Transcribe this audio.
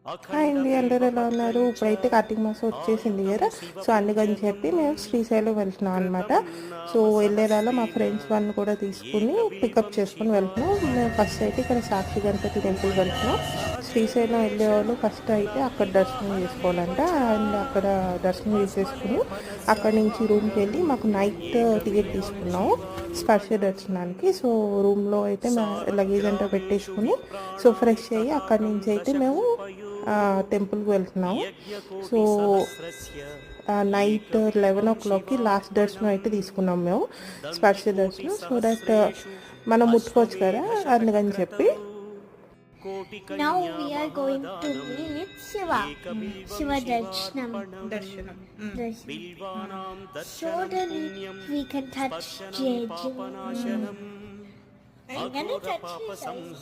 Hi అండి, అందరూ ఎలా ఉన్నారు? ఇప్పుడైతే కార్తీక మాసం వచ్చేసింది కదా, సో అందుకని చెప్పి మేము శ్రీశైలం వెళ్తున్నాం అనమాట. సో వెళ్ళేదాలో మా ఫ్రెండ్స్ వాళ్ళని కూడా తీసుకుని పికప్ చేసుకుని వెళ్తున్నాం. మేము ఫస్ట్ అయితే ఇక్కడ సాక్షి గణపతి టెంపుల్ వెళ్తున్నాం. శ్రీశైలం వెళ్ళే వాళ్ళు ఫస్ట్ అయితే అక్కడ దర్శనం చేసుకోవాలంట. అండ్ అక్కడ దర్శనం చేసేసుకుని అక్కడి నుంచి రూమ్కి వెళ్ళి మాకు నైట్ టికెట్ తీసుకున్నాము స్పర్శ దర్శనానికి. సో రూమ్లో అయితే మా లగేజ్ అంతా పెట్టేసుకుని సో ఫ్రెష్ అయ్యి అక్కడి నుంచి అయితే మేము టెంపుల్కి వెళ్తున్నాము. సో నైట్ 11 o'clockకి లాస్ట్ దర్శనం అయితే తీసుకున్నాం మేము, స్పర్శ దర్శనం. సో దట్ మనం ముట్టుకోవచ్చు కదా, అందుకని చెప్పి. Now we are going to meet Shiva. Shiva Darshanam. దర్శనం So that we can touch Jeju. I'm gonna touch his eyes.